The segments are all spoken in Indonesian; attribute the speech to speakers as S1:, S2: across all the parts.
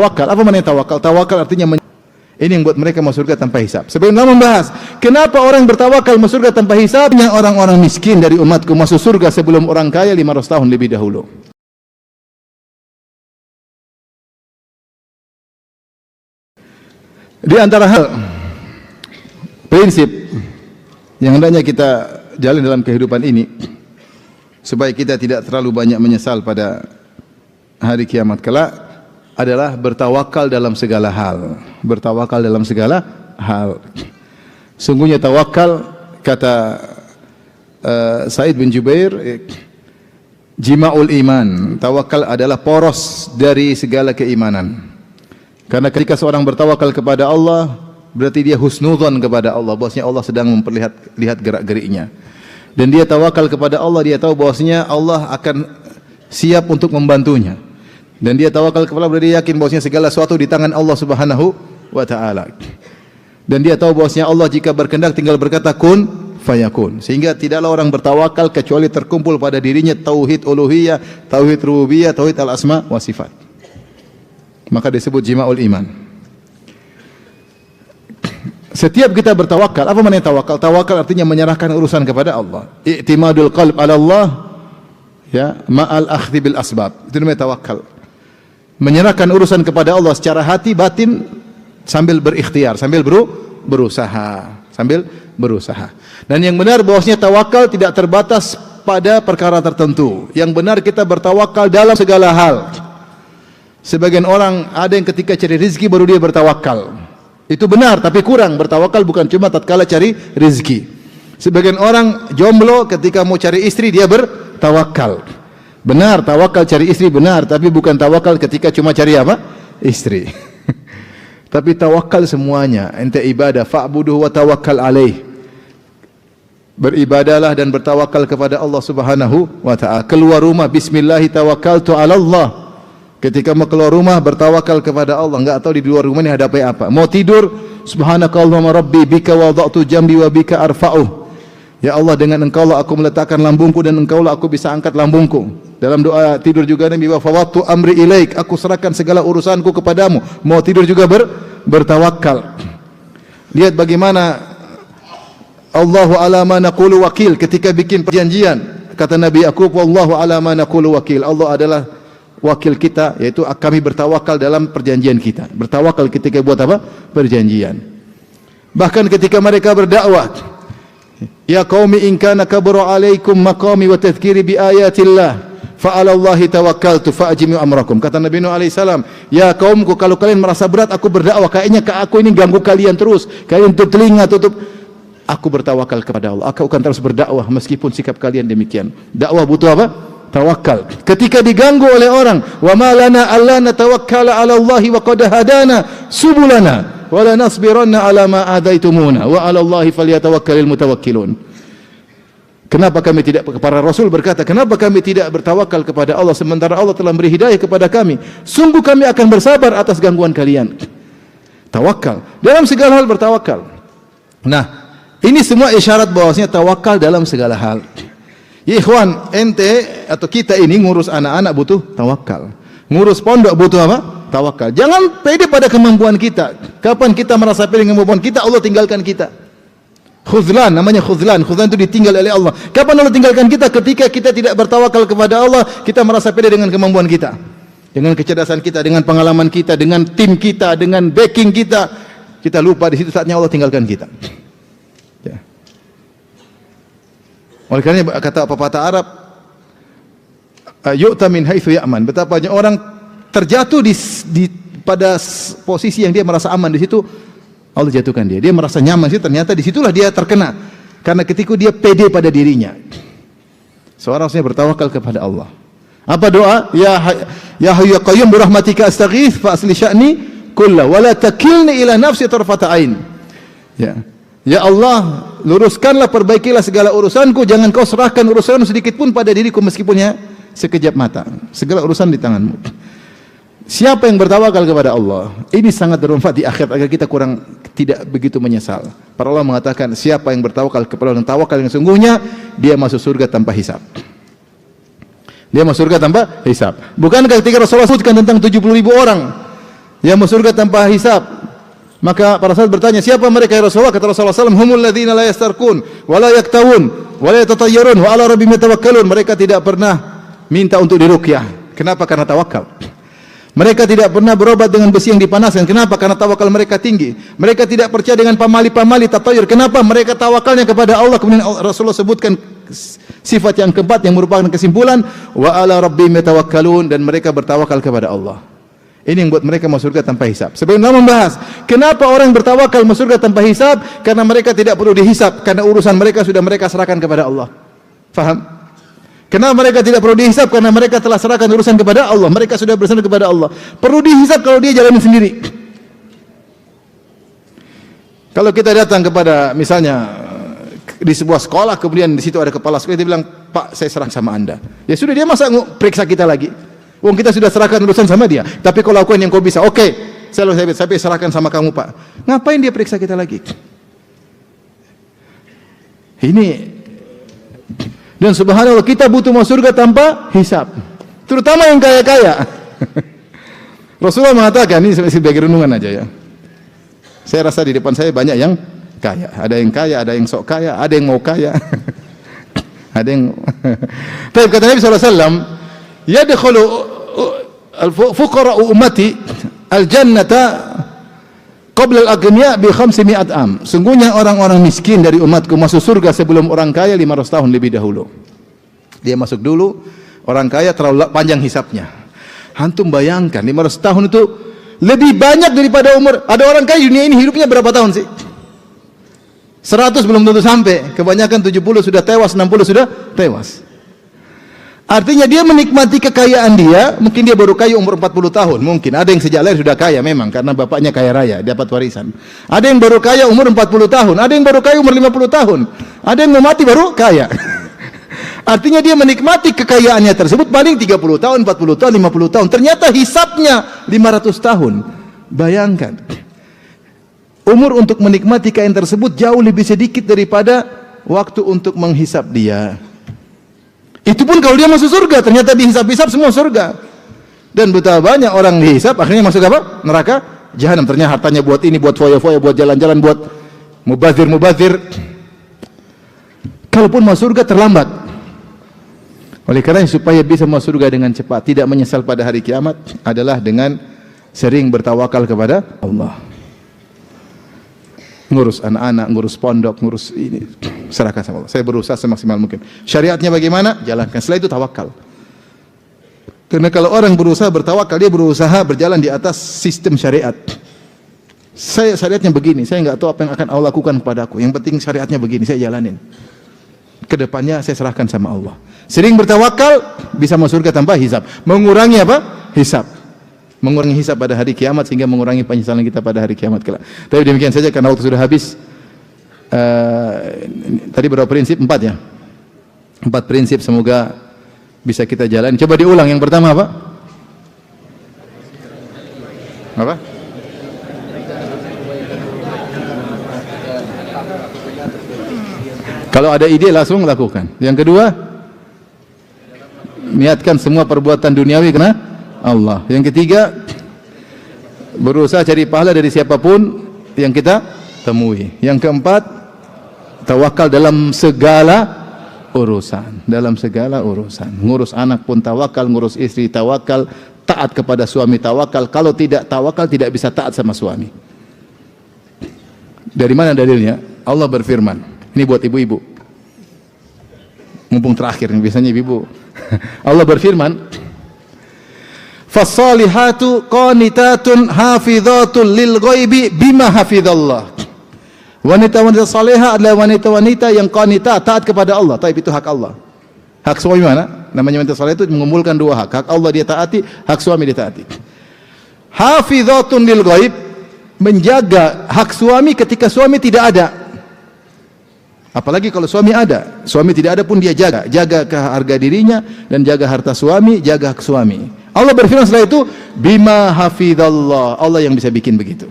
S1: tawakal. Apa maknanya tawakal? Tawakal artinya ini yang buat mereka masuk surga tanpa hisab. Sebenarnya membahas kenapa orang bertawakal masuk surga tanpa hisab? Yang orang-orang miskin dari umatku masuk surga sebelum orang kaya 500 tahun lebih dahulu. Di antara hal prinsip yang hendaknya kita jalin dalam kehidupan ini supaya kita tidak terlalu banyak menyesal pada hari kiamat kelak adalah bertawakal dalam segala hal. Bertawakal dalam segala hal. Sungguhnya tawakal, kata Sa'id bin Jubair, jima'ul iman. Tawakal adalah poros dari segala keimanan. Karena ketika seorang bertawakal kepada Allah, berarti dia husnudzon kepada Allah, bahwasanya Allah sedang lihat gerak-geriknya. Dan dia tawakal kepada Allah, dia tahu bahwasanya Allah akan siap untuk membantunya. Dan dia tawakal kepada Allah, dia yakin bahwasanya segala sesuatu di tangan Allah Subhanahu wa taala. Dan dia tahu bahwasanya Allah jika berkehendak tinggal berkata kun fayakun. Sehingga tidaklah orang bertawakal kecuali terkumpul pada dirinya tauhid uluhiyah, tauhid rububiyah, tauhid al-asma wa sifat. Maka disebut jima'ul iman. Setiap kita bertawakal, apa maknanya tawakal? Tawakal artinya menyerahkan urusan kepada Allah. I'timadul qalb ala Allah, ya, ma'al akhdhi bil asbab. Itu namanya tawakal. Menyerahkan urusan kepada Allah secara hati batin sambil berikhtiar, sambil berusaha, sambil berusaha. Dan yang benar bahwasanya tawakal tidak terbatas pada perkara tertentu. Yang benar kita bertawakal dalam segala hal. Sebagian orang ada yang ketika cari rezeki baru dia bertawakal. Itu benar, tapi kurang. Bertawakal bukan cuma tatkala cari rezeki. Sebagian orang jomblo ketika mau cari istri dia bertawakal. Benar, tawakal cari istri benar, tapi bukan tawakal ketika cuma cari apa? Istri. Tapi tawakal semuanya. Ente ibadah, fa'buduhu wa tawakkal alaih. Beribadahlah dan bertawakal kepada Allah Subhanahu wa taala. Keluar rumah, bismillah tawakkaltu 'ala Allah. Ketika mau keluar rumah bertawakal kepada Allah, enggak tahu di luar rumah ini hadapi apa. Mau tidur, subhanakallahumma rabbi bika wada'tu jambi wa bika arfa'uh. Ya Allah, dengan Engkaulah aku meletakkan lambungku dan Engkaulah aku bisa angkat lambungku. Dalam doa tidur juga Nabi, wa fawattu amri ilaik, aku serahkan segala urusanku kepadamu. Mau tidur juga bertawakal. Lihat bagaimana Allahu ala ma naqulu wakil ketika bikin perjanjian. Kata Nabi Yakub, wallahu ala ma naqulu wakil. Allah adalah wakil kita, yaitu kami bertawakal dalam perjanjian kita. Bertawakal ketika buat apa? Perjanjian. Bahkan ketika mereka berdakwah, ya qaumi in kana kabura alaikum maqami wa tadhkiri bi ayatillah fa 'ala Allahi tawakkaltu fa ajmi'u amrakum. Kata Nabi Nuh alaihi salam, ya kaumku, kalau kalian merasa berat aku berdakwah, kayaknya aku ini ganggu kalian terus, kalian tutup telinga, aku bertawakal kepada Allah. Aku akan terus berdakwah meskipun sikap kalian demikian. Dakwah butuh apa? Tawakal. Ketika diganggu oleh orang, wa ma lana alla natawakkala 'ala Allahi wa qad hadana subulana wa la nasbiranna 'ala ma adaitumuna wa 'ala Allahi falyatawakkalul mutawakkilun. Kenapa kami tidak, para rasul berkata, kenapa kami tidak bertawakal kepada Allah sementara Allah telah beri hidayah kepada kami? Sungguh kami akan bersabar atas gangguan kalian. Tawakal. Dalam segala hal bertawakal. Nah, ini semua isyarat bahwasanya tawakal dalam segala hal. Ya ikhwan, ente atau kita ini ngurus anak-anak butuh tawakal. Ngurus pondok butuh apa? Tawakal. Jangan pede pada kemampuan kita. Kapan kita merasa pede dengan kemampuan kita, Allah tinggalkan kita. Khuzlan, namanya khuzlan. Khuzlan itu ditinggal oleh Allah. Kapan Allah tinggalkan kita? Ketika kita tidak bertawakal kepada Allah, kita merasa pede dengan kemampuan kita, dengan kecerdasan kita, dengan pengalaman kita, dengan tim kita, dengan backing kita. Kita lupa di situ saatnya Allah tinggalkan kita. Ya. Oleh karena kata pepatah Arab, yu'ta min haitsu ya'man. Betapa banyak orang terjatuh pada posisi yang dia merasa aman, di situ Allah jatuhkan dia. Dia merasa nyaman sih, ternyata disitulah dia terkena. Karena ketika dia pede pada dirinya. Seorang harusnya bertawakal kepada Allah. Apa doa? Ya Hayyu ya Qayyum bi rahmatika astaghits fa asli sya'ni kullahu wa la takilni ila nafsi tarfata ain. Ya. Ya Allah, luruskanlah, perbaikilah segala urusanku, jangan kau serahkan urusan sedikit pun pada diriku meskipun ya sekejap mata. Segala urusan di tanganmu. Siapa yang bertawakal kepada Allah, ini sangat bermanfaat di akhirat agar kita tidak begitu menyesal. Para ulama mengatakan siapa yang bertawakal kepada Allah, tawakal yang sungguhnya, dia masuk surga tanpa hisab. Dia masuk surga tanpa hisab. Bukankah ketika Rasulullah sebutkan tentang 70.000 orang yang masuk surga tanpa hisab. Maka para sahabat bertanya, siapa mereka ya Rasulullah? Kata Rasulullah SAW, humul ladzina la yastarqun wa la yaktawun wa la yatatayyarun wa ala rabbihim yatawakkalun. Mereka tidak pernah minta untuk diruqyah. Kenapa? Karena tawakal. Mereka tidak pernah berobat dengan besi yang dipanaskan. Kenapa? Karena tawakal mereka tinggi. Mereka tidak percaya dengan pamali-pamali tatayur. Kenapa? Mereka tawakalnya kepada Allah. Kemudian Rasulullah sebutkan sifat yang keempat yang merupakan kesimpulan, wa ala rabbihim yatawakkalun, dan mereka bertawakal kepada Allah. Ini yang buat mereka masuk surga tanpa hisab. Sebelumnya membahas kenapa orang bertawakal masuk surga tanpa hisab? Karena mereka tidak perlu dihisab, karena urusan mereka sudah mereka serahkan kepada Allah. Faham? Kenapa mereka tidak perlu dihisab? Karena mereka telah serahkan urusan kepada Allah. Mereka sudah bersandar kepada Allah. Perlu dihisab kalau dia jalani sendiri. Kalau kita datang kepada misalnya di sebuah sekolah, kemudian di situ ada kepala sekolah, dia bilang, Pak, saya serah sama Anda. Ya sudah, dia masa periksa kita lagi? Wong kita sudah serahkan urusan sama dia. Tapi kalau lakukan yang kau bisa, oke, saya serahkan sama kamu, Pak. Ngapain dia periksa kita lagi? Ini. Dan subhanallah, kita butuh masuk surga tanpa hisab. Terutama yang kaya-kaya. Rasulullah mengatakan, ini sebagai renungan aja ya. Saya rasa di depan saya banyak yang kaya. Ada yang kaya, ada yang sok kaya, ada yang mau kaya. Ada yang Tapi kata Nabi SAW, yadkhulu al-fuqara ummati al-jannata qabla al-aghniya bi 500 am. Sungguhnya orang-orang miskin dari umatku masuk surga sebelum orang kaya 500 tahun lebih dahulu. Dia masuk dulu, orang kaya terlalu panjang hisapnya. Antum bayangkan 500 tahun itu lebih banyak daripada umur. Ada orang kaya dunia ini hidupnya berapa tahun sih? 100 belum tentu sampai. Kebanyakan 70 sudah tewas, 60 sudah tewas. Artinya dia menikmati kekayaan dia, mungkin dia baru kaya umur 40 tahun, mungkin. Ada yang sejak lahir sudah kaya memang, karena bapaknya kaya raya, dapat warisan. Ada yang baru kaya umur 40 tahun, ada yang baru kaya umur 50 tahun. Ada yang mau mati baru kaya. Artinya dia menikmati kekayaannya tersebut paling 30 tahun, 40 tahun, 50 tahun. Ternyata hisapnya 500 tahun. Bayangkan. Umur untuk menikmati kekayaan tersebut jauh lebih sedikit daripada waktu untuk menghisap dia. Itu pun kalau dia masuk surga, ternyata dihisap-hisap semua surga. Dan betapa banyak orang dihisap akhirnya masuk apa? Neraka jahanam. Ternyata hartanya buat ini, buat foya-foya, buat jalan-jalan, buat mubazir-mubazir. Kalaupun masuk surga terlambat. Oleh karena supaya bisa masuk surga dengan cepat, tidak menyesal pada hari kiamat, adalah dengan sering bertawakal kepada Allah. Ngurus anak-anak, ngurus pondok, ngurus ini, serahkan sama Allah. Saya berusaha semaksimal mungkin. Syariatnya bagaimana? Jalankan. Setelah itu tawakal. Karena kalau orang berusaha bertawakal, dia berusaha berjalan di atas sistem syariat. Saya syariatnya begini, saya enggak tahu apa yang akan Allah lakukan kepadaku. Yang penting syariatnya begini, saya jalanin. Kedepannya saya serahkan sama Allah. Sering bertawakal, bisa masuk surga tanpa hisab. Mengurangi apa? Hisab. Mengurangi hisab pada hari kiamat sehingga mengurangi penyesalan kita pada hari kiamat kelak. Tapi demikian saja karena waktu sudah habis. Tadi berapa prinsip? 4 ya. 4 prinsip semoga bisa kita jalani. Coba diulang. Yang pertama apa? Apa? Kalau ada ide langsung lakukan. Yang kedua, niatkan semua perbuatan duniawi karena Allah. Yang ketiga, berusaha cari pahala dari siapapun yang kita temui. Yang keempat, tawakal dalam segala urusan. Dalam segala urusan. Ngurus anak pun tawakal, ngurus istri tawakal, taat kepada suami tawakal. Kalau tidak tawakal, tidak bisa taat sama suami. Dari mana dalilnya? Allah berfirman. Ini buat ibu-ibu. Mumpung terakhir, biasanya ibu-ibu. Allah berfirman, "Fassalihatu qanitatun hafizatun lil ghaibi bima hafizallah." Wanita-wanita salehah adalah wanita-wanita yang qanita, taat kepada Allah. Tapi itu hak Allah. Hak suami mana? Namanya wanita saleh itu mengumpulkan 2 hak. Hak Allah dia taati, hak suami dia taati. Hafizatun lil ghaib, menjaga hak suami ketika suami tidak ada. Apalagi kalau suami ada, suami tidak ada pun dia jaga, jaga harga dirinya dan jaga harta suami, jaga hak suami. Allah berfirman setelah itu, bima hafizallah. Allah yang bisa bikin begitu.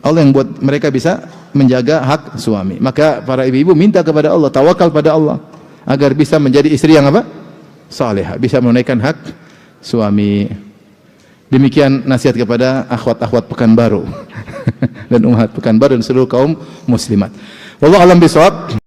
S1: Allah yang buat mereka bisa menjaga hak suami. Maka para ibu-ibu minta kepada Allah, tawakal pada Allah agar bisa menjadi istri yang apa? Salihah, bisa menunaikan hak suami. Demikian nasihat kepada akhwat-akhwat Pekanbaru dan ummahat Pekanbaru dan seluruh kaum muslimat. Wallahu a'lam bishawab.